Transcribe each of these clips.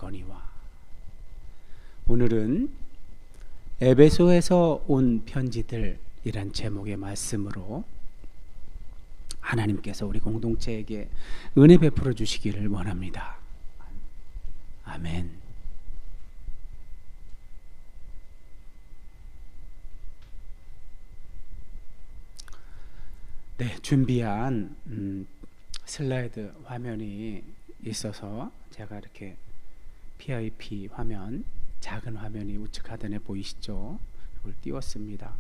있거니와. 오늘은 에베소에서 온 편지들이란 제목의 말씀으로 하나님께서 우리 공동체에게 은혜 베풀어 주시기를 원합니다. 아멘. 네, 준비한 슬라이드 화면이 있어서 제가 이렇게 PIP 화면, 작은 화면이 우측 하단에 보이시죠? 이걸 띄웠습니다.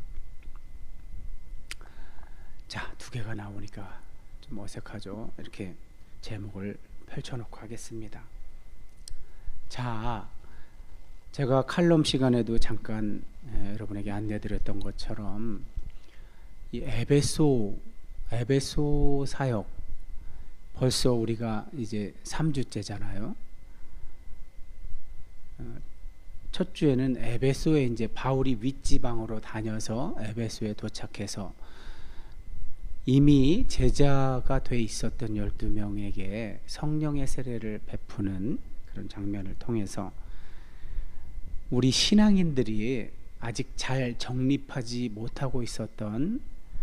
자, 두 개가 나오니까 좀 어색하죠? 이렇게 제목을 펼쳐놓고 하겠습니다. 자, 제가 칼럼 시간에도 잠깐 여러분에게 안내드렸던 것처럼 이 에베소 사역, 벌써 우리가 이제 3주째잖아요. 첫 주에는 에베소에 이제 바울이 윗지방으로 다녀서 에베소에 도착해서 이미 제자가 돼 있었던 12명에게 성령의 세례를 베푸는 그런 장면을 통해서 우리 신앙인들이 아직 잘 정립하지 못하고 있었던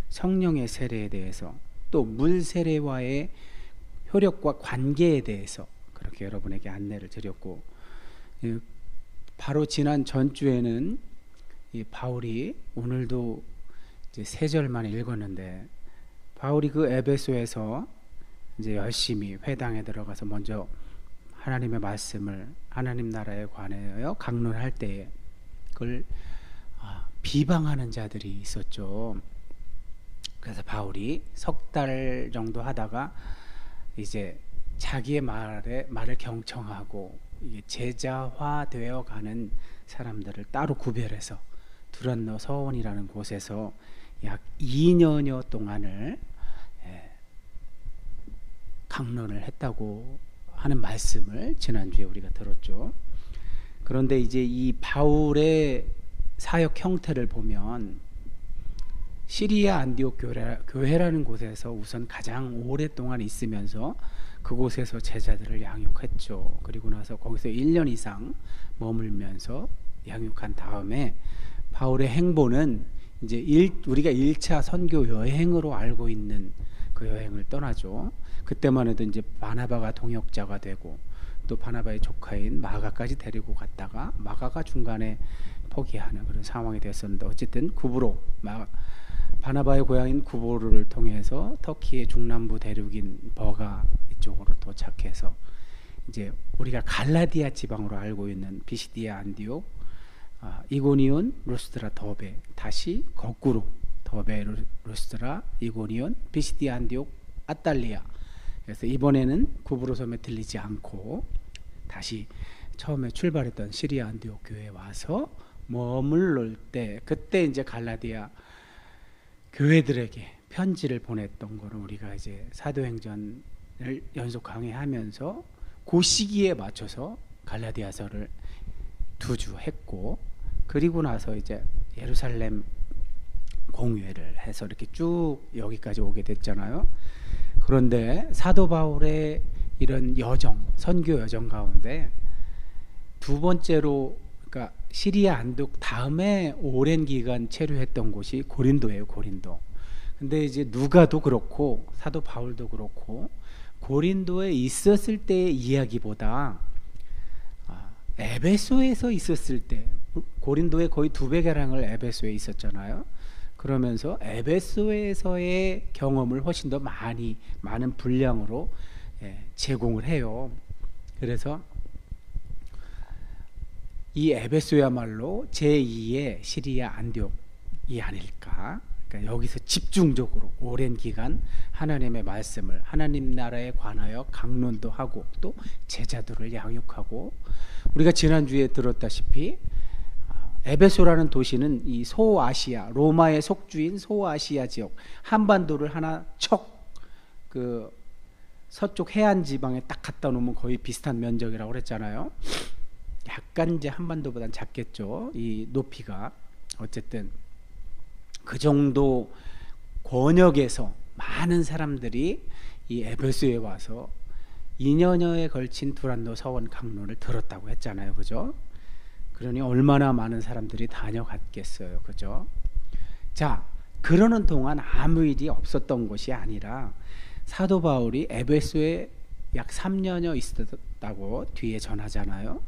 성령의 세례에 대해서, 또 물 세례와의 효력과 관계에 대해서 그렇게 여러분에게 안내를 드렸고, 바로 지난 전주에는 이 바울이, 오늘도 이제 3절만 읽었는데, 바울이 그 에베소에서 이제 열심히 회당에 들어가서 먼저 하나님의 말씀을, 하나님 나라에 관하여 강론할 때에 그걸 비방하는 자들이 있었죠. 그래서 바울이 석 달 정도 하다가 이제 자기의 말을 경청하고 이게 제자화 되어 가는 사람들을 따로 구별해서 두란노 서원이라는 곳에서 약 2년여 동안을 강론을 했다고 하는 말씀을 지난주에 우리가 들었죠. 그런데 이제 이 바울의 사역 형태를 보면 시리아 안디옥 교회라는 곳에서 우선 가장 오랫동안 있으면서 그곳에서 제자들을 양육했죠. 그리고 나서 거기서 1년 이상 머물면서 양육한 다음에 바울의 행보는 이제 우리가 1차 선교 여행으로 알고 있는 그 여행을 떠나죠. 그때만 해도 이제 바나바가 동역자가 되고, 또 바나바의 조카인 마가까지 데리고 갔다가 마가가 중간에 포기하는 그런 상황이 됐었는데, 어쨌든 바나바의 고향인 구브로를 통해서 터키의 중남부 대륙인 버가 이쪽으로 도착해서 이제 우리가 갈라디아 지방으로 알고 있는 비시디아 안디옥, 이고니온, 루스드라, 더베, 다시 거꾸로 더베, 루스드라, 이고니온, 비시디아 안디옥, 아탈리아. 그래서 이번에는 구브로 섬에 들리지 않고 다시 처음에 출발했던 시리아 안디옥 교회에 와서 머물러 때, 그때 이제 갈라디아 교회들에게 편지를 보냈던 거를 우리가 이제 사도행전을 연속 강의하면서 그 시기에 맞춰서 갈라디아서를 2주 했고, 그리고 나서 이제 예루살렘 공회를 해서 이렇게 쭉 여기까지 오게 됐잖아요. 그런데 사도 바울의 이런 여정, 선교 여정 가운데 두 번째로, 그러니까 시리아 안독 다음에 오랜 기간 체류했던 곳이 고린도예요. 고린도. 근데 이제 누가도 그렇고 사도 바울도 그렇고 고린도에 있었을 때의 이야기보다 에베소에서 있었을 때, 고린도에 거의 2배가량을 에베소에 있었잖아요. 그러면서 에베소에서의 경험을 훨씬 더 많은 분량으로 제공을 해요. 그래서 이 에베소야말로 제2의 시리아 안디옥이 아닐까. 그러니까 여기서 집중적으로 오랜 기간 하나님의 말씀을, 하나님 나라에 관하여 강론도 하고 또 제자들을 양육하고, 우리가 지난주에 들었다시피 에베소라는 도시는 이 소아시아, 로마의 속주인 소아시아 지역, 한반도를 하나 그 서쪽 해안 지방에 딱 갖다 놓으면 거의 비슷한 면적이라고 그랬잖아요. 약간 이제 한반도보단 작겠죠, 이 높이가. 어쨌든 그 정도 권역에서 많은 사람들이 이 에베소에 와서 2년여에 걸친 두란노 서원 강론을 들었다고 했잖아요. 그죠? 그러니 얼마나 많은 사람들이 다녀갔겠어요. 그죠? 자, 그러는 동안 아무 일이 없었던 것이 아니라 사도 바울이 에베소에 약 3년여 있었다고 뒤에 전하잖아요.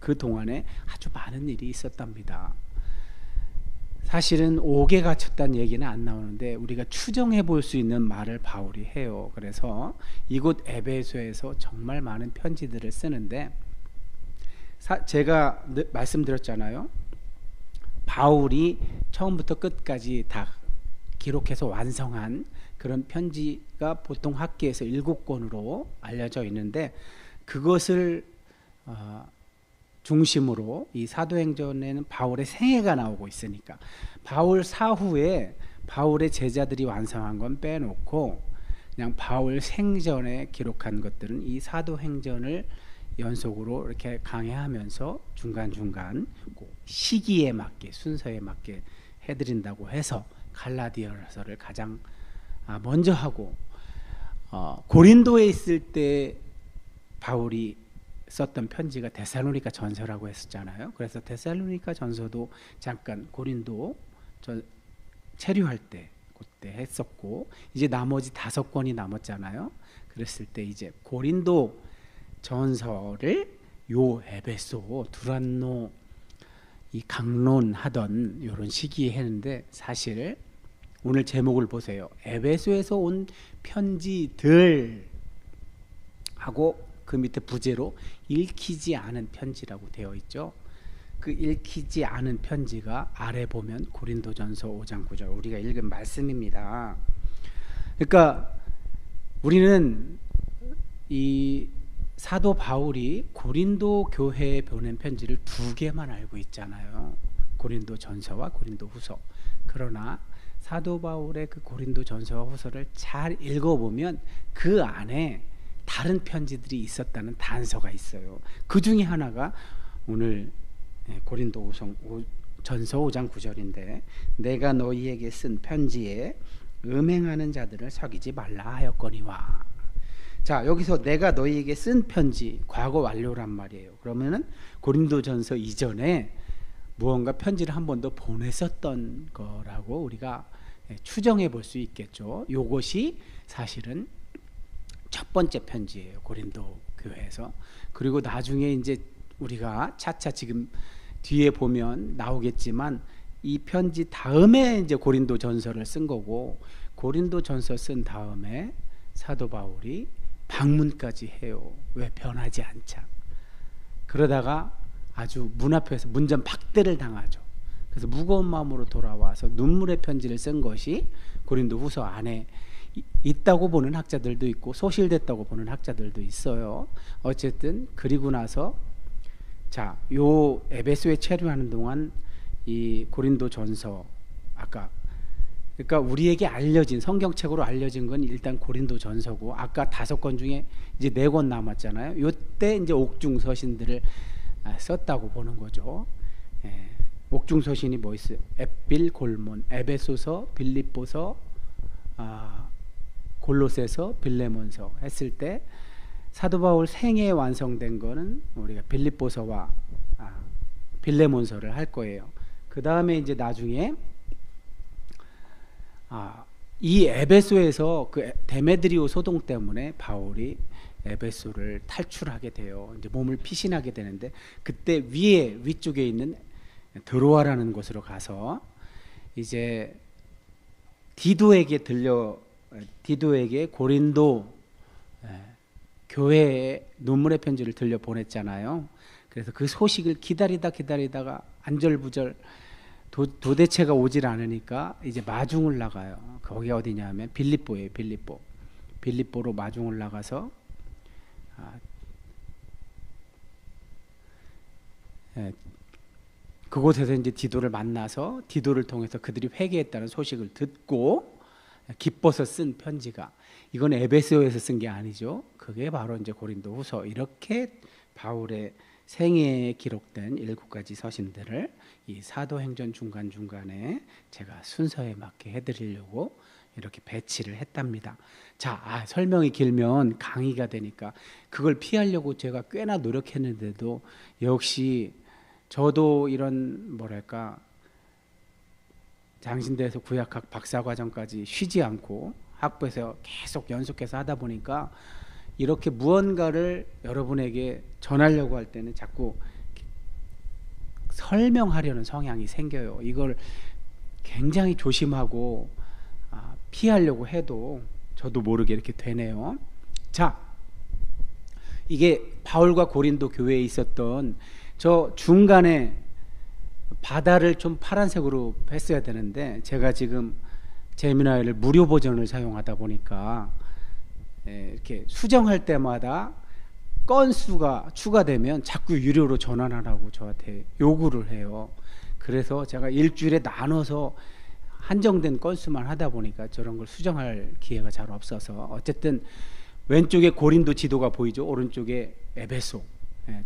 그 동안에 아주 많은 일이 있었답니다. 사실은 옥에 갇혔다는 얘기는 안 나오는데 우리가 추정해 볼 수 있는 말을 바울이 해요. 그래서 이곳 에베소에서 정말 많은 편지들을 쓰는데 제가 말씀드렸잖아요. 바울이 처음부터 끝까지 다 기록해서 완성한 그런 편지가 보통 학계에서 7권으로 알려져 있는데 그것을 중심으로 이 사도행전에는 바울의 생애가 나오고 있으니까 바울 사후에 바울의 제자들이 완성한 건 빼놓고 그냥 바울 생전에 기록한 것들은 이 사도행전을 연속으로 이렇게 강해하면서 중간중간 시기에 맞게 순서에 맞게 해드린다고 해서 갈라디아서를 가장 먼저 하고 고린도에 있을 때 바울이 썼던 편지가 데살로니가 전서라고 했었잖아요. 그래서 데살로니가 전서도 잠깐 고린도 체류할 때 그때 했었고 이제 나머지 5권이 남았잖아요. 그랬을 때 이제 고린도 전서를 요 에베소 두란노 이 강론하던 이런 시기에 했는데 사실 오늘 제목을 보세요. 에베소에서 온 편지들 하고 그 밑에 부제로 읽히지 않은 편지라고 되어 있죠. 그 읽히지 않은 편지가 아래 보면 고린도전서 5장 9절 우리가 읽은 말씀입니다. 그러니까 우리는 이 사도 바울이 고린도 교회에 보낸 편지를 2개만 알고 있잖아요. 고린도 전서와 고린도 후서. 그러나 사도 바울의 그 고린도 전서와 후서를 잘 읽어보면 그 안에 다른 편지들이 있었다는 단서가 있어요. 그 중에 하나가 오늘 고린도 전서 5장 9절인데 내가 너희에게 쓴 편지에 음행하는 자들을 속이지 말라 하였거니와. 자, 여기서 내가 너희에게 쓴 편지 과거 완료란 말이에요. 그러면은 고린도전서 이전에 무언가 편지를 한 번 더 보냈었던 거라고 우리가 추정해 볼 수 있겠죠. 요것이 사실은 첫 번째 편지예요. 고린도 교회에서. 그리고 나중에 이제 우리가 차차 지금 뒤에 보면 나오겠지만 이 편지 다음에 이제 고린도전서를 쓴 거고 고린도전서 쓴 다음에 사도 바울이 방문까지 해요. 왜? 변하지 않자. 그러다가 아주 문 앞에서 문전박대를 당하죠. 그래서 무거운 마음으로 돌아와서 눈물의 편지를 쓴 것이 고린도 후서 안에 있다고 보는 학자들도 있고 소실됐다고 보는 학자들도 있어요. 어쨌든 그리고 나서 자, 요 에베소에 체류하는 동안 이 고린도 전서 그러니까 우리에게 알려진 성경책으로 알려진 건 일단 고린도 전서고 아까 5권 중에 이제 4권 남았잖아요. 요때 이제 옥중 서신들을 썼다고 보는 거죠. 옥중 서신이 뭐 있어요? 에필, 골몬, 에베소서, 빌립보서, 골로새서, 빌레몬서 했을 때 사도 바울 생애에 완성된 거는 우리가 빌립보서와 빌레몬서를 할 거예요. 그 다음에 이제 나중에 이 에베소에서 그 데메드리오 소동 때문에 바울이 에베소를 탈출하게 돼요. 이제 몸을 피신하게 되는데 그때 위쪽에 있는 드로아라는 곳으로 가서 이제 디도에게 고린도 교회에 눈물의 편지를 들려 보냈잖아요. 그래서 그 소식을 기다리다가 안절부절 도대체가 오질 않으니까 이제 마중을 나가요. 거기가 어디냐면 빌립보예요. 빌립보로 마중을 나가서 그곳에서 이제 디도를 만나서 디도를 통해서 그들이 회개했다는 소식을 듣고 기뻐서 쓴 편지가 이건 에베소에서 쓴 게 아니죠. 그게 바로 이제 고린도후서. 이렇게 바울의 생애에 기록된 7가지 서신들을 이 사도행전 중간중간에 제가 순서에 맞게 해드리려고 이렇게 배치를 했답니다. 자, 설명이 길면 강의가 되니까 그걸 피하려고 제가 꽤나 노력했는데도 역시 저도 이런 뭐랄까 장신대에서 구약학 박사과정까지 쉬지 않고 학부에서 계속 연속해서 하다 보니까 이렇게 무언가를 여러분에게 전하려고 할 때는 자꾸 설명하려는 성향이 생겨요. 이걸 굉장히 조심하고 피하려고 해도 저도 모르게 이렇게 되네요. 자, 이게 바울과 고린도 교회에 있었던 저 중간에 바다를 좀 파란색으로 했어야 되는데 제가 지금 제미나이를 무료 버전을 사용하다 보니까 이렇게 수정할 때마다 건수가 추가되면 자꾸 유료로 전환하라고 저한테 요구를 해요. 그래서 제가 일주일에 나눠서 한정된 건수만 하다 보니까 저런 걸 수정할 기회가 잘 없어서 어쨌든 왼쪽에 고린도 지도가 보이죠. 오른쪽에 에베소.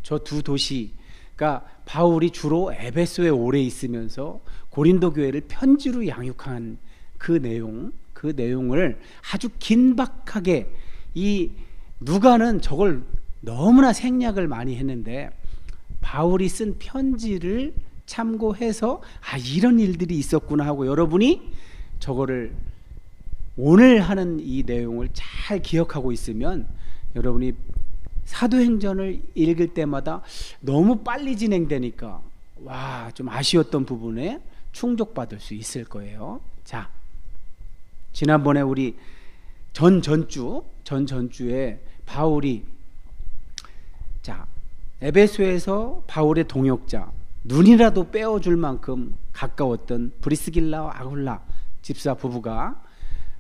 저 두 도시가 바울이 주로 에베소에 오래 있으면서 고린도 교회를 편지로 양육한 그 내용을 아주 긴박하게 이 누가는 저걸 너무나 생략을 많이 했는데 바울이 쓴 편지를 참고해서 이런 일들이 있었구나 하고 여러분이 저거를 오늘 하는 이 내용을 잘 기억하고 있으면 여러분이 사도행전을 읽을 때마다 너무 빨리 진행되니까 좀 아쉬웠던 부분에 충족받을 수 있을 거예요. 자, 지난번에 우리 전전주에 바울이 에베소에서 바울의 동역자 눈이라도 빼어줄 만큼 가까웠던 브리스길라와 아굴라 집사 부부가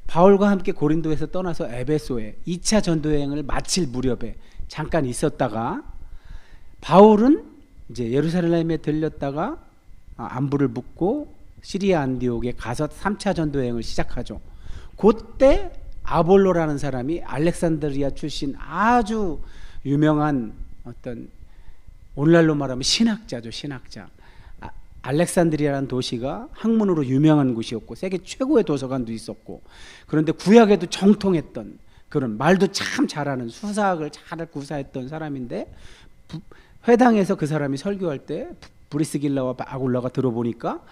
바울과 함께 고린도에서 떠나서 에베소에 2차 전도여행을 마칠 무렵에 잠깐 있었다가 바울은 이제 예루살렘에 들렸다가 안부를 묻고 시리아 안디옥에 가서 3차 전도여행을 시작하죠. 그때 아볼로라는 사람이 알렉산드리아 출신 아주 유명한 어떤 오늘날로 말하면 신학자죠. 신학자. 알렉산드리아라는 도시가 학문으로 유명한 곳이었고 세계 최고의 도서관도 있었고 그런데 구약에도 정통했던 그런 말도 참 잘하는 수사학을 잘 구사했던 사람인데 회당에서 그 사람이 설교할 때 브리스길라와 아굴라가 들어보니까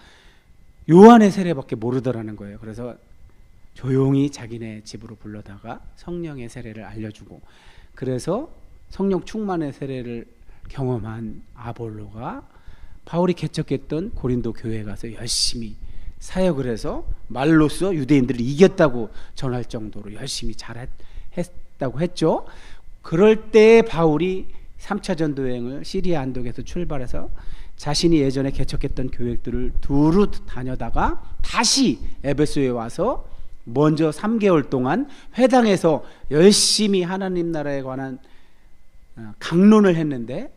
요한의 세례밖에 모르더라는 거예요. 그래서 조용히 자기네 집으로 불러다가 성령의 세례를 알려주고 그래서 성령 충만의 세례를 경험한 아볼로가 바울이 개척했던 고린도 교회에 가서 열심히 사역을 해서 말로써 유대인들을 이겼다고 전할 정도로 열심히 잘했다고 했죠. 그럴 때 바울이 3차 전도여행을 시리아 안독에서 출발해서 자신이 예전에 개척했던 교회들을 두루 다녀다가 다시 에베소에 와서 먼저 3개월 동안 회당에서 열심히 하나님 나라에 관한 강론을 했는데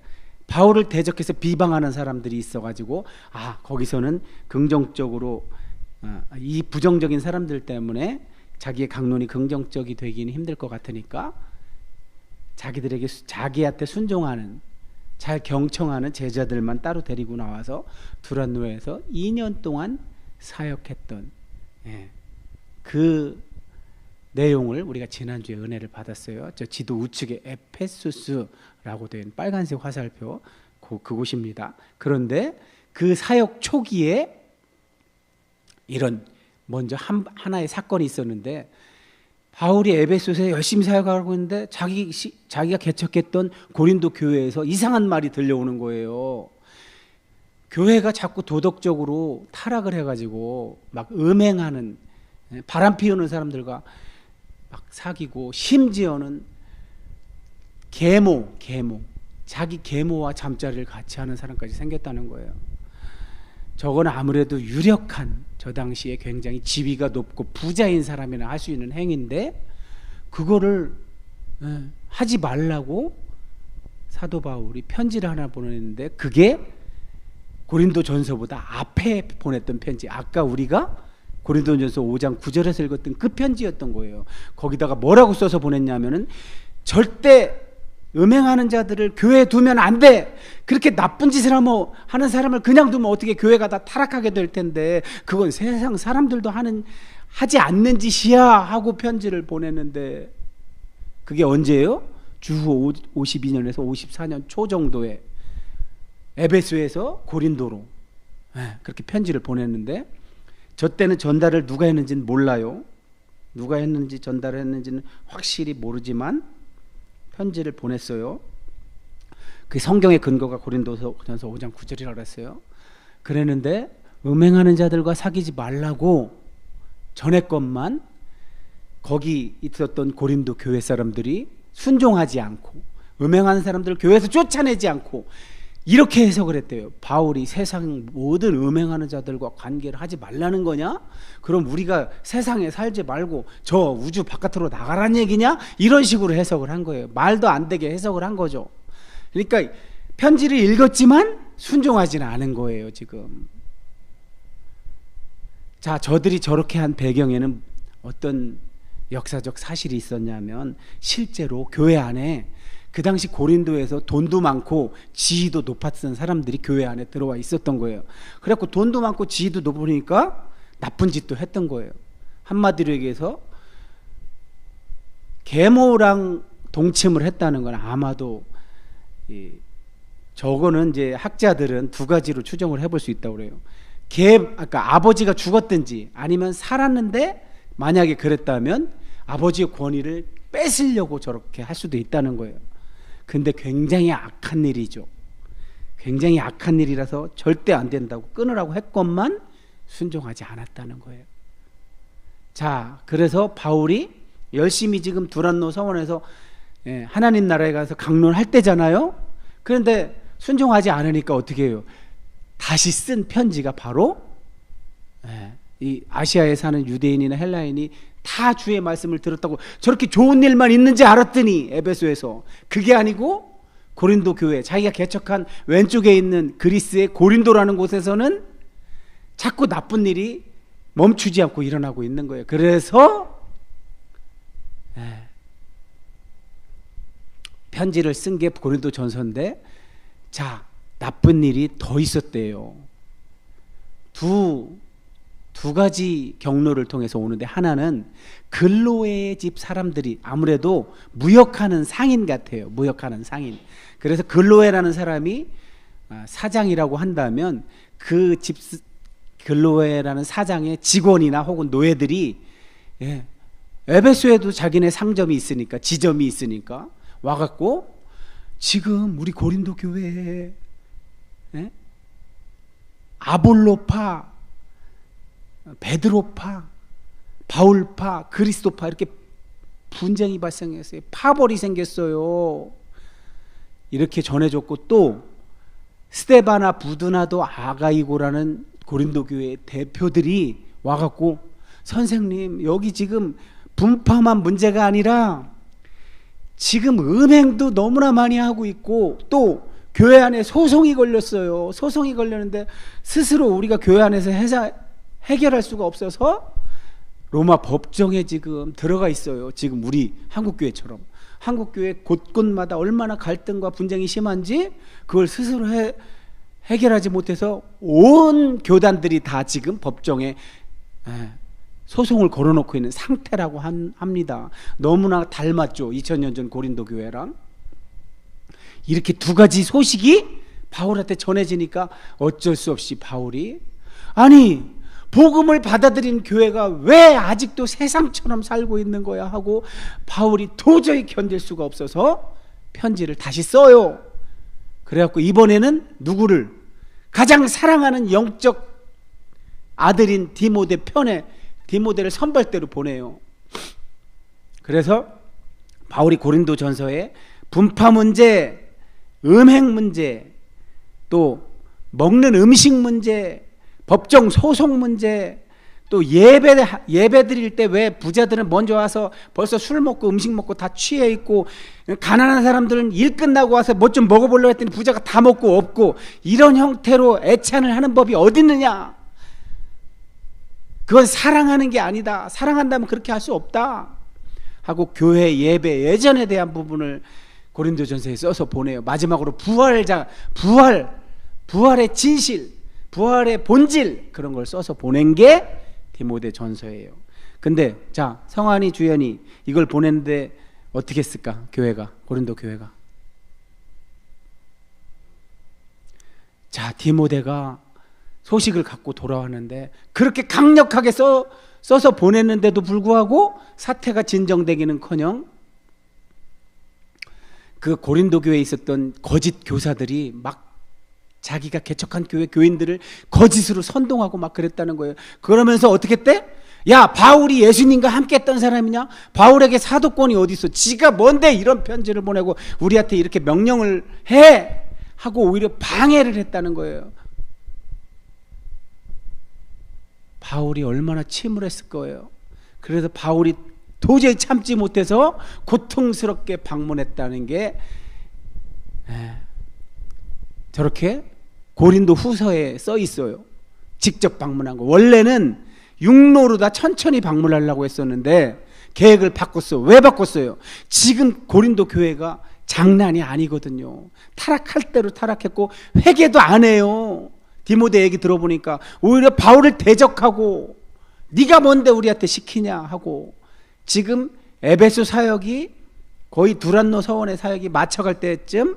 바울을 대적해서 비방하는 사람들이 있어가지고 거기서는 긍정적으로 이 부정적인 사람들 때문에 자기의 강론이 긍정적이 되기는 힘들 것 같으니까 자기한테 순종하는 잘 경청하는 제자들만 따로 데리고 나와서 두란노에서 2년 동안 사역했던 그 내용을 우리가 지난주에 은혜를 받았어요. 저 지도 우측에 에페소스라고 된 빨간색 화살표 그곳입니다. 그런데 그 사역 초기에 이런 먼저 하나의 사건이 있었는데 바울이 에베소에서 열심히 사역하고 있는데 자기가 개척했던 고린도 교회에서 이상한 말이 들려오는 거예요. 교회가 자꾸 도덕적으로 타락을 해가지고 막 음행하는 바람 피우는 사람들과 막 사귀고 심지어는 계모 자기 계모와 잠자리를 같이 하는 사람까지 생겼다는 거예요. 저건 아무래도 유력한 저 당시에 굉장히 지위가 높고 부자인 사람이나 할 수 있는 행위인데 그거를 하지 말라고 사도 바울이 편지를 하나 보냈는데 그게 고린도전서보다 앞에 보냈던 편지, 아까 우리가 고린도전서 5장 9절에서 읽었던 그 편지였던 거예요. 거기다가 뭐라고 써서 보냈냐면은 절대 음행하는 자들을 교회에 두면 안 돼. 그렇게 나쁜 짓을 하는 사람을 그냥 두면 어떻게 교회가 다 타락하게 될 텐데, 그건 세상 사람들도 하지 않는 짓이야 하고 편지를 보냈는데, 그게 언제예요? 주후 52년에서 54년 초 정도에 에베소에서 고린도로 그렇게 편지를 보냈는데, 저 때는 전달을 누가 했는지는 몰라요. 누가 했는지 전달을 했는지는 확실히 모르지만 편지를 보냈어요. 그 성경의 근거가 고린도서 5장 9절이라고 그랬어요. 그랬는데 음행하는 자들과 사귀지 말라고 전했건만 거기 있었던 고린도 교회 사람들이 순종하지 않고, 음행하는 사람들을 교회에서 쫓아내지 않고 이렇게 해석을 했대요. 바울이 세상 모든 음행하는 자들과 관계를 하지 말라는 거냐? 그럼 우리가 세상에 살지 말고 저 우주 바깥으로 나가라는 얘기냐? 이런 식으로 해석을 한 거예요. 말도 안 되게 해석을 한 거죠. 그러니까 편지를 읽었지만 순종하지는 않은 거예요, 지금. 자, 저들이 저렇게 한 배경에는 어떤 역사적 사실이 있었냐면, 실제로 교회 안에 그 당시 고린도에서 돈도 많고 지위도 높았던 사람들이 교회 안에 들어와 있었던 거예요. 그래갖고 돈도 많고 지위도 높으니까 나쁜 짓도 했던 거예요. 한마디로 얘기해서 계모랑 동침을 했다는 건 아마도 저거는 이제 학자들은 두 가지로 추정을 해볼 수 있다고 그래요. 아까 아버지가 죽었든지 아니면 살았는데, 만약에 그랬다면 아버지의 권위를 뺏으려고 저렇게 할 수도 있다는 거예요. 근데 굉장히 악한 일이죠. 굉장히 악한 일이라서 절대 안 된다고 끊으라고 했건만 순종하지 않았다는 거예요. 자, 그래서 바울이 열심히 지금 두란노 서원에서 하나님 나라에 가서 강론할 때잖아요. 그런데 순종하지 않으니까 어떻게 해요? 다시 쓴 편지가 바로 이 아시아에 사는 유대인이나 헬라인이 다 주의 말씀을 들었다고 저렇게 좋은 일만 있는지 알았더니, 에베소에서 그게 아니고 고린도 교회, 자기가 개척한 왼쪽에 있는 그리스의 고린도라는 곳에서는 자꾸 나쁜 일이 멈추지 않고 일어나고 있는 거예요. 그래서 편지를 쓴 게 고린도 전서인데, 자, 나쁜 일이 더 있었대요. 두 가지 경로를 통해서 오는데, 하나는 글로의 집 사람들이 아무래도 무역하는 상인 같아요. 무역하는 상인. 그래서 글로에라는 사람이 사장이라고 한다면, 그 집 글로에라는 사장의 직원이나 혹은 노예들이 에베소에도 자기네 상점이 있으니까, 지점이 있으니까 와갖고, 지금 우리 고린도 교회에 아볼로파, 베드로파, 바울파, 그리스도파 이렇게 분쟁이 발생했어요. 파벌이 생겼어요. 이렇게 전해줬고, 또 스데바나 부드나도 아가이고라는 고린도 교회 대표들이 와갖고, 선생님, 여기 지금 분파만 문제가 아니라 지금 음행도 너무나 많이 하고 있고, 또 교회 안에 소송이 걸렸어요. 소송이 걸렸는데 스스로 우리가 교회 안에서 해결할 수가 없어서 로마 법정에 지금 들어가 있어요. 지금 우리 한국교회처럼. 한국교회 곳곳마다 얼마나 갈등과 분쟁이 심한지 그걸 스스로 해결하지 못해서 온 교단들이 다 지금 법정에 소송을 걸어놓고 있는 상태라고 합니다. 너무나 닮았죠, 2000년 전 고린도 교회랑. 이렇게 두 가지 소식이 바울한테 전해지니까 어쩔 수 없이 바울이, 아니 복음을 받아들인 교회가 왜 아직도 세상처럼 살고 있는 거야 하고, 바울이 도저히 견딜 수가 없어서 편지를 다시 써요. 그래갖고 이번에는 누구를? 가장 사랑하는 영적 아들인 디모데 편에 디모데를 선발대로 보내요. 그래서 바울이 고린도 전서에 분파 문제, 음행 문제, 또 먹는 음식 문제, 법정 소송 문제, 또 예배 드릴 때 왜 부자들은 먼저 와서 벌써 술 먹고 음식 먹고 다 취해 있고, 가난한 사람들은 일 끝나고 와서 뭐 좀 먹어보려고 했더니 부자가 다 먹고 없고, 이런 형태로 애찬을 하는 법이 어디 있느냐? 그건 사랑하는 게 아니다. 사랑한다면 그렇게 할 수 없다 하고, 교회 예배 예전에 대한 부분을 고린도전서에 써서 보내요. 마지막으로 부활의 진실, 부활의 본질, 그런 걸 써서 보낸 게 디모데전서예요. 근데 자, 성환이, 주연이 이걸 보냈는데 어떻게 했을까? 교회가, 고린도 교회가. 자, 디모데가 소식을 갖고 돌아왔는데 그렇게 강력하게 써서 보냈는데도 불구하고 사태가 진정되기는커녕 그 고린도 교회에 있었던 거짓 교사들이 막 자기가 개척한 교회 교인들을 거짓으로 선동하고 막 그랬다는 거예요. 그러면서 어떻게 했대? 야, 바울이 예수님과 함께 했던 사람이냐? 바울에게 사도권이 어디 있어? 지가 뭔데 이런 편지를 보내고 우리한테 이렇게 명령을 해? 하고 오히려 방해를 했다는 거예요. 바울이 얼마나 침울했을 거예요. 그래서 바울이 도저히 참지 못해서 고통스럽게 방문했다는 게 저렇게 고린도 후서에 써 있어요. 직접 방문한 거. 원래는 육로로 다 천천히 방문하려고 했었는데 계획을 바꿨어. 왜 바꿨어요? 지금 고린도 교회가 장난이 아니거든요. 타락할 대로 타락했고 회개도 안 해요. 디모데 얘기 들어보니까 오히려 바울을 대적하고 네가 뭔데 우리한테 시키냐 하고, 지금 에베소 사역이 거의 두란노 서원의 사역이 맞춰갈 때쯤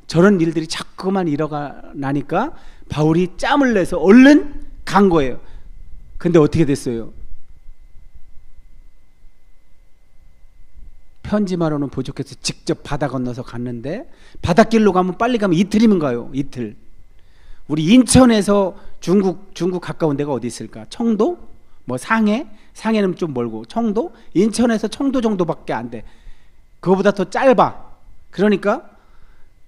저런 일들이 자꾸만 일어나니까 바울이 짬을 내서 얼른 간 거예요. 근데 어떻게 됐어요? 편지만으로는 부족해서 직접 바다 건너서 갔는데, 바닷길로 가면 빨리 가면 이틀이면 가요. 이틀. 우리 인천에서 중국 가까운 데가 어디 있을까? 청도? 뭐 상해는 좀 멀고, 청도? 인천에서 청도 정도밖에 안 돼. 그거보다 더 짧아. 그러니까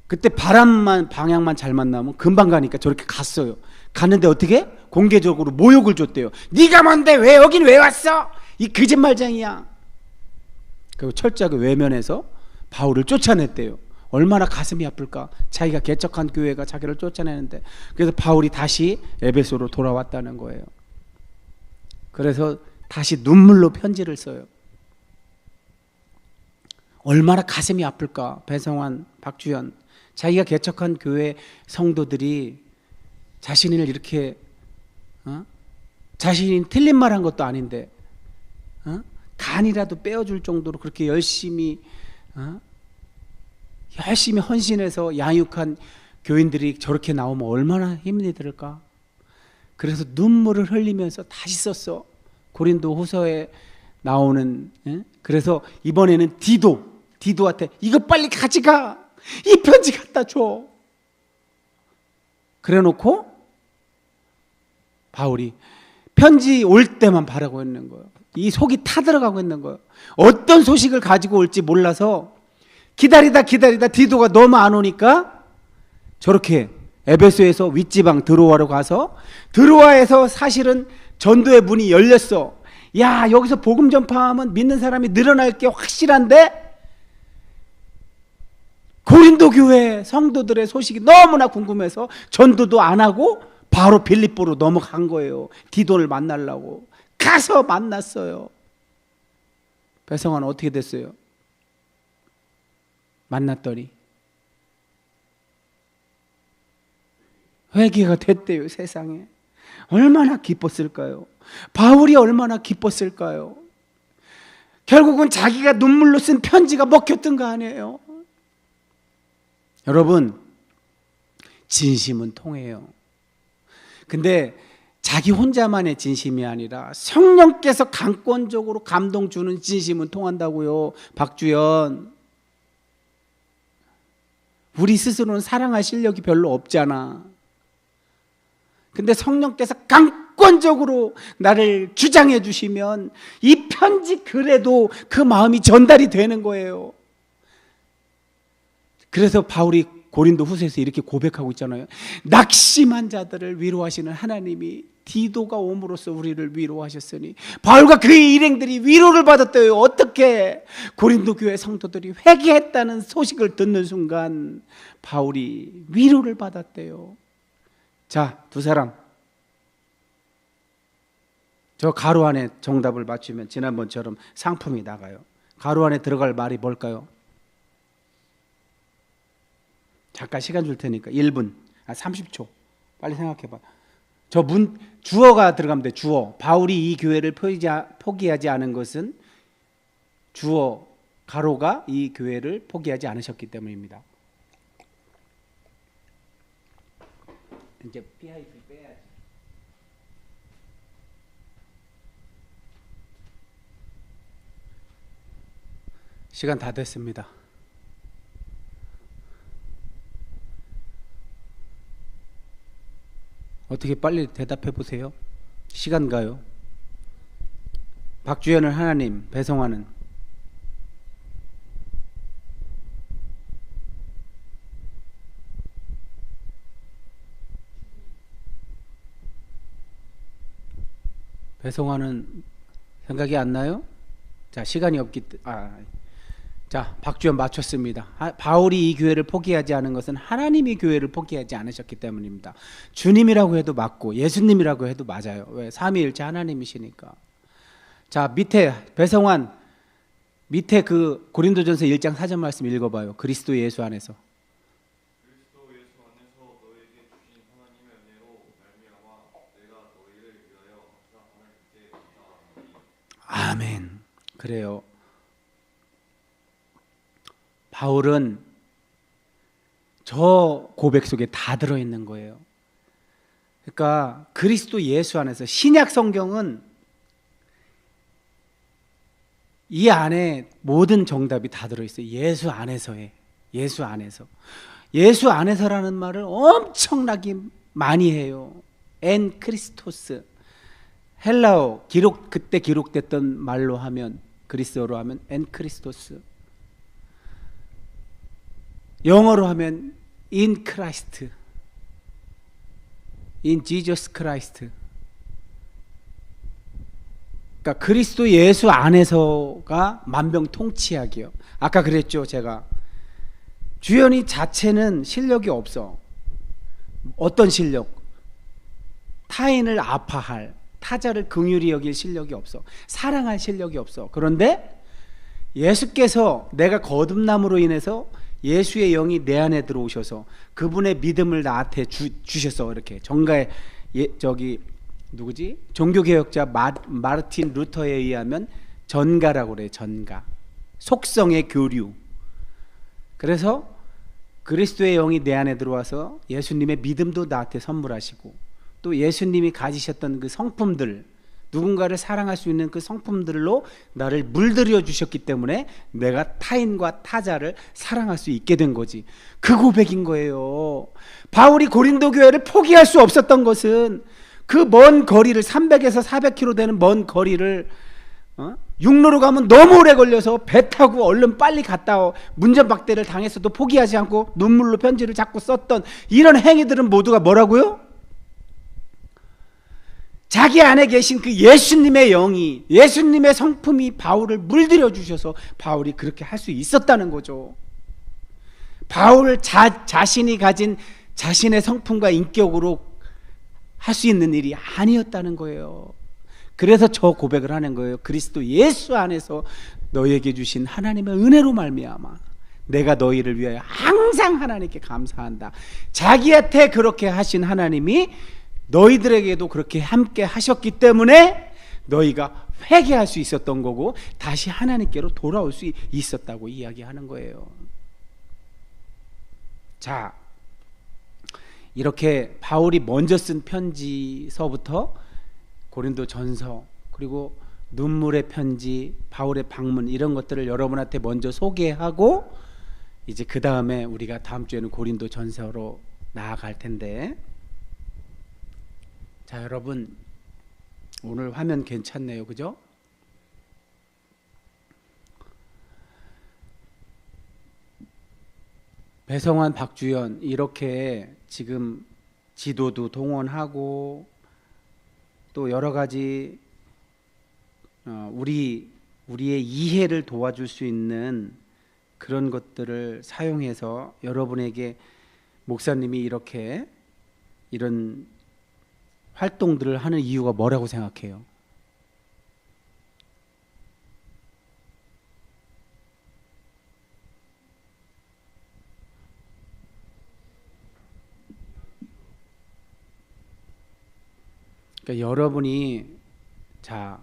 그때 방향만 잘 만나면 금방 가니까 저렇게 갔어요. 갔는데 어떻게? 공개적으로 모욕을 줬대요. 네가 뭔데 왜 여긴 왜 왔어? 이 거짓말쟁이야. 그리고 철저하게 외면해서 바울을 쫓아냈대요. 얼마나 가슴이 아플까? 자기가 개척한 교회가 자기를 쫓아내는데. 그래서 바울이 다시 에베소로 돌아왔다는 거예요. 그래서 다시 눈물로 편지를 써요. 얼마나 가슴이 아플까? 배성환, 박주현, 자기가 개척한 교회 성도들이 자신을 이렇게 자신이 틀린 말 한 것도 아닌데 간이라도 빼어줄 정도로 그렇게 열심히 헌신해서 양육한 교인들이 저렇게 나오면 얼마나 힘이 들을까? 그래서 눈물을 흘리면서 다시 썼어. 고린도 후서에 나오는. 그래서 이번에는 디도한테 이거 빨리 가져가, 이 편지 갖다 줘. 그래 놓고 바울이 편지 올 때만 바라고 있는 거예요. 이 속이 타들어가고 있는 거예요. 어떤 소식을 가지고 올지 몰라서 기다리다 디도가 너무 안 오니까 저렇게 에베소에서 윗지방 드로아로 가서, 드로아에서 사실은 전도의 문이 열렸어. 야, 여기서 복음 전파하면 믿는 사람이 늘어날 게 확실한데 고린도 교회 성도들의 소식이 너무나 궁금해서 전도도 안 하고 바로 빌립보로 넘어간 거예요. 디도를 만나려고 가서 만났어요. 배성환은 어떻게 됐어요? 만났더니 회개가 됐대요. 세상에 얼마나 기뻤을까요? 바울이 얼마나 기뻤을까요? 결국은 자기가 눈물로 쓴 편지가 먹혔던 거 아니에요? 여러분, 진심은 통해요. 근데 자기 혼자만의 진심이 아니라 성령께서 강권적으로 감동 주는 진심은 통한다고요. 박주연, 우리 스스로는 사랑할 실력이 별로 없잖아. 근데 성령께서 강권적으로 나를 주장해 주시면 이 편지 글에도 그 마음이 전달이 되는 거예요. 그래서 바울이 고린도 후서에서 이렇게 고백하고 있잖아요. 낙심한 자들을 위로하시는 하나님이 디도가 옴으로써 우리를 위로하셨으니, 바울과 그의 일행들이 위로를 받았대요. 어떻게? 고린도 교회 성도들이 회개했다는 소식을 듣는 순간 바울이 위로를 받았대요. 자, 두 사람, 저 가로 안에 정답을 맞추면 지난번처럼 상품이 나가요. 가로 안에 들어갈 말이 뭘까요? 잠깐 시간 줄 테니까 1분, 30초. 빨리 생각해봐. 주어가 들어가면 돼. 주어. 바울이 이 교회를 포기하지 않은 것은 주어 가로가 이 교회를 포기하지 않으셨기 때문입니다. 이제 PIP 빼야지. 시간 다 됐습니다. 어떻게 빨리 대답해 보세요. 시간 가요. 박주연은 하나님, 배성환은 생각이 안 나요? 자, 시간이 없기 때문에 자, 박주연 맞췄습니다. 바울이 이 교회를 포기하지 않은 것은 하나님이 교회를 포기하지 않으셨기 때문입니다. 주님이라고 해도 맞고 예수님이라고 해도 맞아요. 왜? 삼위일체 하나님이시니까. 자, 밑에 배성환 밑에 그 고린도전서 1장 4절 말씀 읽어봐요. 그리스도 예수 안에서. 그리스도 예수 안에서 너에게 주신 하나님의 은혜로 말미암아 내가 너희를 위하여 항상 하나님께 감사하노니. 아멘. 그래요. 바울은 저 고백 속에 다 들어있는 거예요. 그러니까 그리스도 예수 안에서, 신약 성경은 이 안에 모든 정답이 다 들어있어요. 예수 안에서에. 예수 안에서. 예수 안에서라는 말을 엄청나게 많이 해요. 엔 크리스토스. 헬라어 그때 기록됐던 말로 하면, 그리스어로 하면 엔 크리스토스. 영어로 하면 in Christ, in Jesus Christ. 그러니까 그리스도 예수 안에서가 만병통치약이요. 아까 그랬죠, 제가. 주연이 자체는 실력이 없어. 어떤 실력? 타인을 아파할, 타자를 긍휼히 여길 실력이 없어. 사랑할 실력이 없어. 그런데 예수께서 내가 거듭남으로 인해서 예수의 영이 내 안에 들어오셔서 그분의 믿음을 나한테 주셔서, 이렇게 정가의 누구지? 종교개혁자 마르틴 루터에 의하면 전가라고 그래요. 전가. 속성의 교류. 그래서 그리스도의 영이 내 안에 들어와서 예수님의 믿음도 나한테 선물하시고, 또 예수님이 가지셨던 그 성품들, 누군가를 사랑할 수 있는 그 성품들로 나를 물들여 주셨기 때문에 내가 타인과 타자를 사랑할 수 있게 된 거지. 그 고백인 거예요. 바울이 고린도 교회를 포기할 수 없었던 것은 그 먼 거리를, 300에서 400km 되는 먼 거리를 육로로 가면 너무 오래 걸려서 배 타고 얼른 빨리 갔다 문전박대를 당했어도 포기하지 않고 눈물로 편지를 자꾸 썼던 이런 행위들은 모두가 뭐라고요? 자기 안에 계신 그 예수님의 영이, 예수님의 성품이 바울을 물들여 주셔서 바울이 그렇게 할 수 있었다는 거죠. 바울 자신이 가진 자신의 성품과 인격으로 할 수 있는 일이 아니었다는 거예요. 그래서 저 고백을 하는 거예요. 그리스도 예수 안에서 너에게 주신 하나님의 은혜로 말미암아 내가 너희를 위하여 항상 하나님께 감사한다. 자기한테 그렇게 하신 하나님이 너희들에게도 그렇게 함께 하셨기 때문에 너희가 회개할 수 있었던 거고 다시 하나님께로 돌아올 수 있었다고 이야기하는 거예요. 자, 이렇게 바울이 먼저 쓴 편지서부터 고린도 전서, 그리고 눈물의 편지, 바울의 방문, 이런 것들을 여러분한테 먼저 소개하고 이제 그 다음에 우리가 다음 주에는 고린도 전서로 나아갈 텐데, 자, 여러분 오늘 화면 괜찮네요, 그죠? 배성환, 박주연 이렇게 지금 지도도 동원하고 또 여러 가지 우리의 이해를 도와줄 수 있는 그런 것들을 사용해서 여러분에게 목사님이 이렇게 이런 활동들을 하는 이유가 뭐라고 생각해요? 그러니까 여러분이 자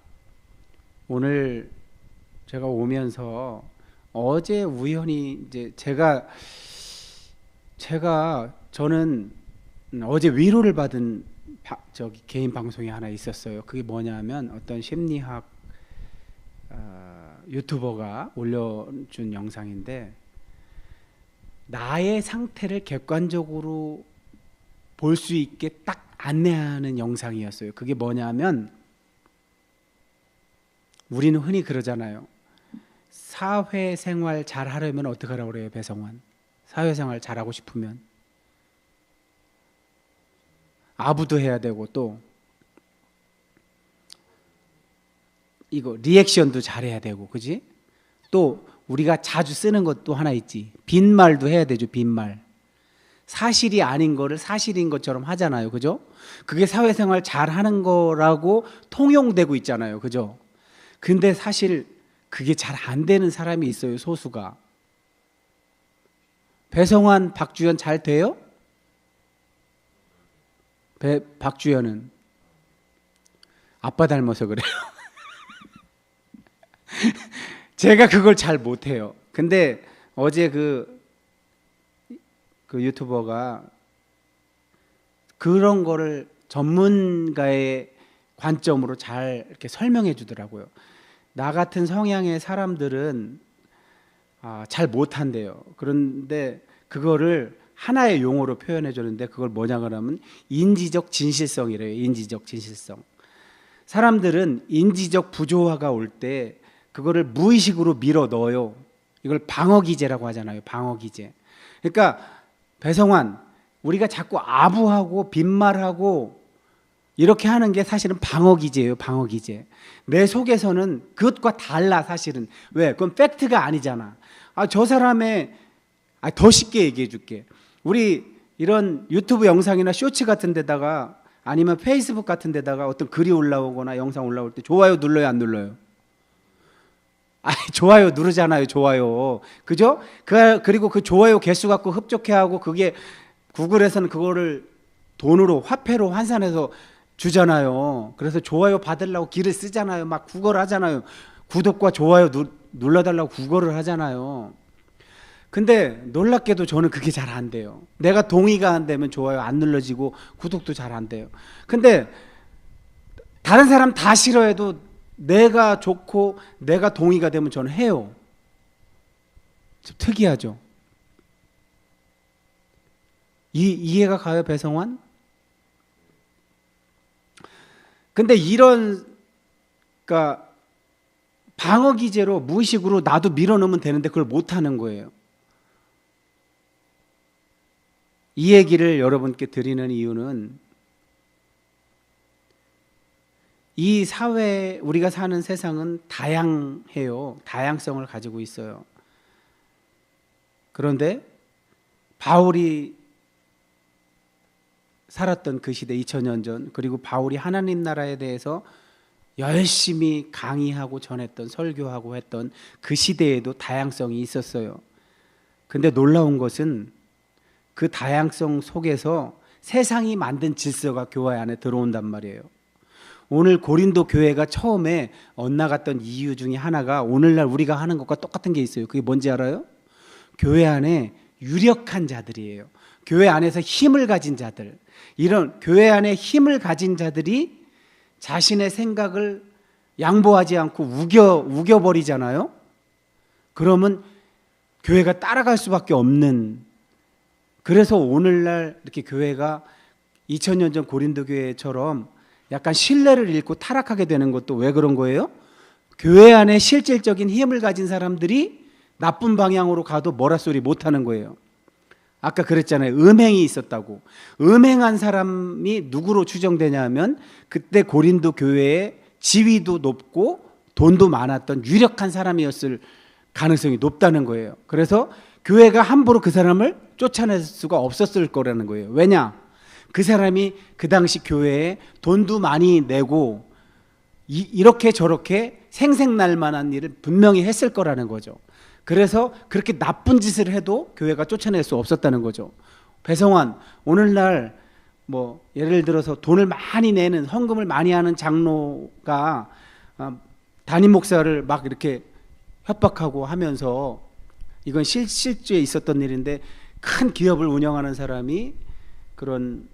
오늘 제가 오면서 어제 우연히 이제 저는 어제 위로를 받은 저기 개인 방송이 하나 있었어요. 그게 뭐냐면 어떤 심리학 유튜버가 올려준 영상인데 나의 상태를 객관적으로 볼 수 있게 딱 안내하는 영상이었어요. 그게 뭐냐면 우리는 흔히 그러잖아요. 사회생활 잘 하려면 어떻게 하라고 그래요, 배성환? 사회생활 잘하고 싶으면 아부도 해야 되고 또 이거 리액션도 잘해야 되고, 그지? 또 우리가 자주 쓰는 것도 하나 있지. 빈말도 해야 되죠. 빈말. 사실이 아닌 거를 사실인 것처럼 하잖아요. 그죠? 그게 사회생활 잘하는 거라고 통용되고 있잖아요. 그죠? 근데 사실 그게 잘 안 되는 사람이 있어요. 소수가. 배성환, 박주연 잘 돼요? 박주연은 아빠 닮아서 그래요. 제가 그걸 잘 못해요. 근데 어제 그 유튜버가 그런 거를 전문가의 관점으로 잘 이렇게 설명해 주더라고요. 나 같은 성향의 사람들은 잘 못한대요. 그런데 그거를 하나의 용어로 표현해 주는데 그걸 뭐냐 그러면 인지적 진실성이래요. 인지적 진실성. 사람들은 인지적 부조화가 올 때 그거를 무의식으로 밀어 넣어요. 이걸 방어기제라고 하잖아요. 방어기제. 그러니까 배성환, 우리가 자꾸 아부하고 빈말하고 이렇게 하는 게 사실은 방어기제예요. 방어기제. 내 속에서는 그것과 달라 사실은. 왜? 그건 팩트가 아니잖아. 저 사람의 더 쉽게 얘기해 줄게. 우리 이런 유튜브 영상이나 쇼츠 같은 데다가 아니면 페이스북 같은 데다가 어떤 글이 올라오거나 영상 올라올 때 좋아요 눌러요, 안 눌러요? 좋아요 누르잖아요. 좋아요. 그죠? 그리고 그 좋아요 개수 갖고 흡족해하고 그게 구글에서는 그거를 돈으로 화폐로 환산해서 주잖아요. 그래서 좋아요 받으려고 길을 쓰잖아요. 막 구걸 하잖아요. 구독과 좋아요 눌러달라고 구걸을 하잖아요. 근데 놀랍게도 저는 그게 잘 안 돼요. 내가 동의가 안 되면 좋아요 안 눌러지고 구독도 잘 안 돼요. 근데 다른 사람 다 싫어해도 내가 좋고 내가 동의가 되면 저는 해요. 좀 특이하죠? 이해가 가요, 배성환? 근데 이런 그러니까 방어 기제로 무의식으로 나도 밀어넣으면 되는데 그걸 못 하는 거예요. 이 얘기를 여러분께 드리는 이유는 이 사회, 우리가 사는 세상은 다양해요. 다양성을 가지고 있어요. 그런데 바울이 살았던 그 시대 2000년 전, 그리고 바울이 하나님 나라에 대해서 열심히 강의하고 전했던, 설교하고 했던 그 시대에도 다양성이 있었어요. 근데 놀라운 것은 그 다양성 속에서 세상이 만든 질서가 교회 안에 들어온단 말이에요. 오늘 고린도 교회가 처음에 엇나갔던 이유 중에 하나가 오늘날 우리가 하는 것과 똑같은 게 있어요. 그게 뭔지 알아요? 교회 안에 유력한 자들이에요. 교회 안에서 힘을 가진 자들. 이런 교회 안에 힘을 가진 자들이 자신의 생각을 양보하지 않고 우겨버리잖아요. 그러면 교회가 따라갈 수밖에 없는, 그래서 오늘날 이렇게 교회가 2000년 전 고린도 교회처럼 약간 신뢰를 잃고 타락하게 되는 것도 왜 그런 거예요? 교회 안에 실질적인 힘을 가진 사람들이 나쁜 방향으로 가도 뭐라 소리 못하는 거예요. 아까 그랬잖아요. 음행이 있었다고. 음행한 사람이 누구로 추정되냐면 그때 고린도 교회의 지위도 높고 돈도 많았던 유력한 사람이었을 가능성이 높다는 거예요. 그래서 교회가 함부로 그 사람을 쫓아낼 수가 없었을 거라는 거예요. 왜냐? 그 사람이 그 당시 교회에 돈도 많이 내고 이렇게 저렇게 생색날 만한 일을 분명히 했을 거라는 거죠. 그래서 그렇게 나쁜 짓을 해도 교회가 쫓아낼 수 없었다는 거죠. 배성환, 오늘날 뭐 예를 들어서 돈을 많이 내는 헌금을 많이 하는 장로가 담임 목사를 막 이렇게 협박하고 하면서, 이건 실제에 있었던 일인데, 큰 기업을 운영하는 사람이 그런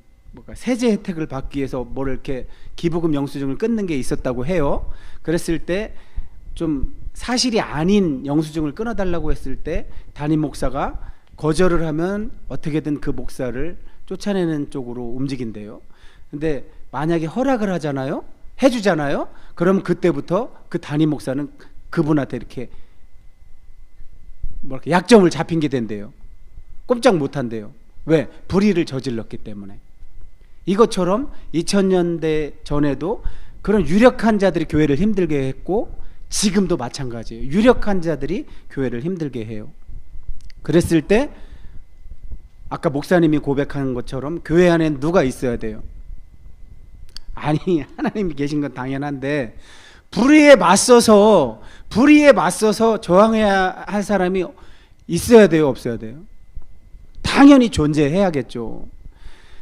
세제 혜택을 받기 위해서 뭘 이렇게 기부금 영수증을 끊는 게 있었다고 해요. 그랬을 때 좀 사실이 아닌 영수증을 끊어달라고 했을 때 담임 목사가 거절을 하면 어떻게든 그 목사를 쫓아내는 쪽으로 움직인대요. 근데 만약에 허락을 하잖아요, 해주잖아요, 그럼 그때부터 그 담임 목사는 그분한테 이렇게 약점을 잡힌 게 된대요. 꼼짝 못한대요. 왜? 불의를 저질렀기 때문에. 이것처럼 2000년대 전에도 그런 유력한 자들이 교회를 힘들게 했고, 지금도 마찬가지예요. 유력한 자들이 교회를 힘들게 해요. 그랬을 때 아까 목사님이 고백한 것처럼 교회 안에 누가 있어야 돼요? 아니, 하나님이 계신 건 당연한데 불의에 맞서서 저항해야 할 사람이 있어야 돼요, 없어야 돼요? 당연히 존재해야겠죠.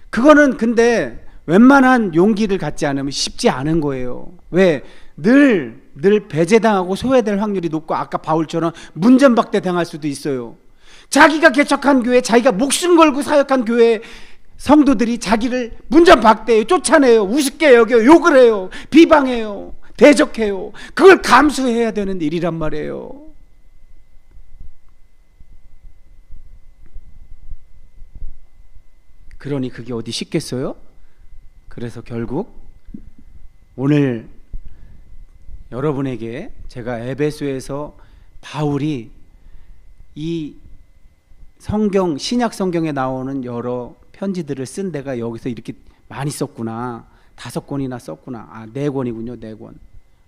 그거는 근데 웬만한 용기를 갖지 않으면 쉽지 않은 거예요. 왜? 늘 배제당하고 소외될 확률이 높고, 아까 바울처럼 문전박대 당할 수도 있어요. 자기가 개척한 교회, 자기가 목숨 걸고 사역한 교회 성도들이 자기를 문전박대해요. 쫓아내요. 우습게 여겨요. 욕을 해요. 비방해요. 대적해요. 그걸 감수해야 되는 일이란 말이에요. 그러니 그게 어디 쉽겠어요? 그래서 결국 오늘 여러분에게 제가 에베소에서 바울이 이 성경, 신약 성경에 나오는 여러 편지들을 쓴 데가 여기서 이렇게 많이 썼구나. 5권이나 썼구나. 4권이군요. 4권.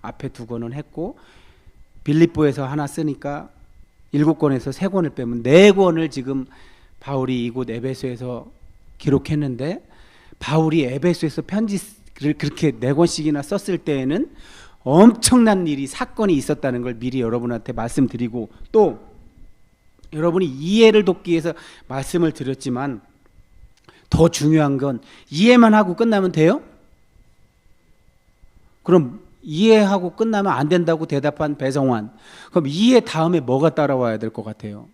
앞에 2권은 했고, 빌립보에서 하나 쓰니까 7권에서 3권을 빼면 4권을 지금 바울이 이곳 에베소에서 기록했는데, 바울이 에베소에서 편지를 그렇게 4권씩이나 썼을 때에는 엄청난 일이, 사건이 있었다는 걸 미리 여러분한테 말씀드리고, 또 여러분이 이해를 돕기 위해서 말씀을 드렸지만, 더 중요한 건 이해만 하고 끝나면 돼요? 그럼 이해하고 끝나면 안 된다고 대답한 배성환, 그럼 이해 다음에 뭐가 따라와야 될 것 같아요?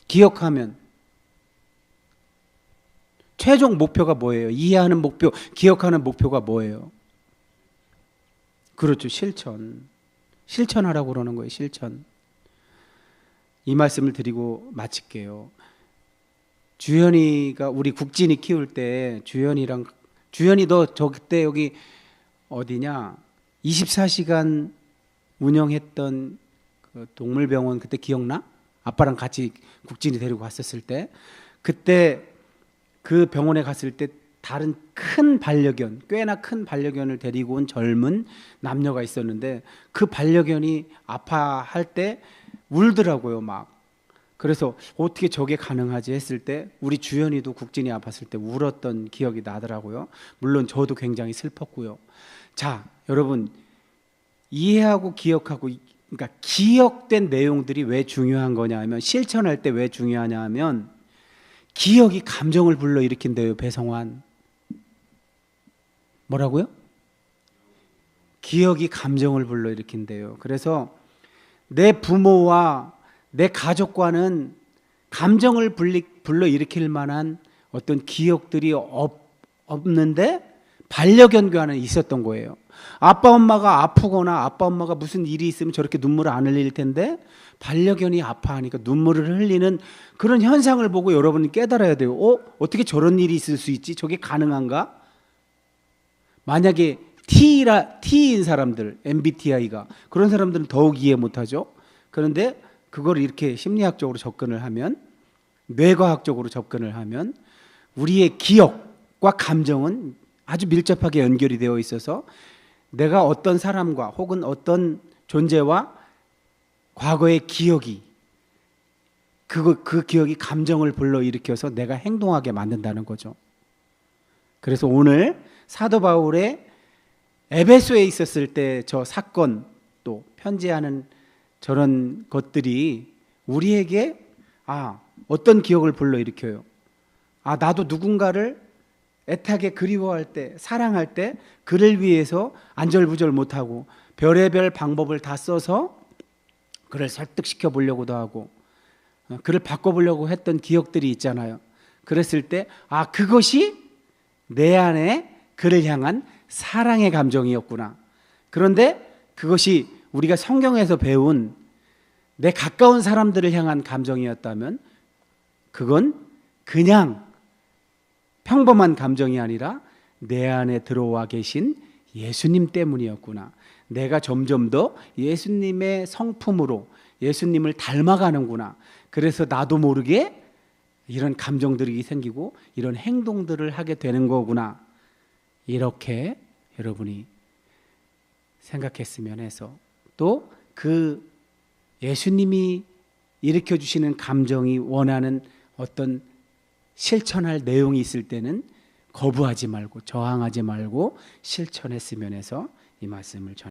기억하면. 최종 목표가 뭐예요? 이해하는 목표, 기억하는 목표가 뭐예요? 그렇죠. 실천하라고 그러는 거예요. 실천. 이 말씀을 드리고 마칠게요. 주현이가, 우리 국진이 키울 때 주현이 너 그때 여기 어디냐 24시간 운영했던 그 동물병원 그때 기억나? 아빠랑 같이 국진이 데리고 갔었을 때, 그때 그 병원에 갔을 때 다른 큰 반려견, 꽤나 큰 반려견을 데리고 온 젊은 남녀가 있었는데, 그 반려견이 아파할 때 울더라고요, 막. 그래서 어떻게 저게 가능하지 했을 때 우리 주연이도 국진이 아팠을 때 울었던 기억이 나더라고요. 물론 저도 굉장히 슬펐고요. 자, 여러분, 이해하고 기억하고, 그러니까 기억된 내용들이 왜 중요한 거냐 하면, 실천할 때 왜 중요하냐 하면, 기억이 감정을 불러일으킨대요. 배성환, 뭐라고요? 기억이 감정을 불러일으킨대요. 그래서 내 부모와 내 가족과는 감정을 불러일으킬 만한 어떤 기억들이 없는데, 반려견과는 있었던 거예요. 아빠 엄마가 아프거나 아빠 엄마가 무슨 일이 있으면 저렇게 눈물을 안 흘릴 텐데, 반려견이 아파하니까 눈물을 흘리는 그런 현상을 보고 여러분이 깨달아야 돼요. 어떻게 저런 일이 있을 수 있지? 저게 가능한가? 만약에 T인 사람들, MBTI가 그런 사람들은 더욱 이해 못하죠. 그런데 그걸 이렇게 심리학적으로 접근을 하면, 뇌과학적으로 접근을 하면, 우리의 기억과 감정은 아주 밀접하게 연결이 되어 있어서, 내가 어떤 사람과 혹은 어떤 존재와 과거의 기억이, 그 기억이 감정을 불러일으켜서 내가 행동하게 만든다는 거죠. 그래서 오늘 사도 바울의 에베소에 있었을 때 저 사건, 또 편지하는 저런 것들이 우리에게 어떤 기억을 불러일으켜요? 아, 나도 누군가를 애타게 그리워할 때, 사랑할 때 그를 위해서 안절부절 못하고 별의별 방법을 다 써서 그를 설득시켜 보려고도 하고 그를 바꿔보려고 했던 기억들이 있잖아요. 그랬을 때 아, 그것이 내 안에 그를 향한 사랑의 감정이었구나. 그런데 그것이 우리가 성경에서 배운 내 가까운 사람들을 향한 감정이었다면 그건 그냥 평범한 감정이 아니라 내 안에 들어와 계신 예수님 때문이었구나. 내가 점점 더 예수님의 성품으로 예수님을 닮아가는구나. 그래서 나도 모르게 이런 감정들이 생기고 이런 행동들을 하게 되는 거구나. 이렇게 여러분이 생각했으면 해서, 또 그 예수님이 일으켜 주시는 감정이 원하는 어떤 실천할 내용이 있을 때는 거부하지 말고 저항하지 말고 실천했으면 해서 이 말씀을 전합니다.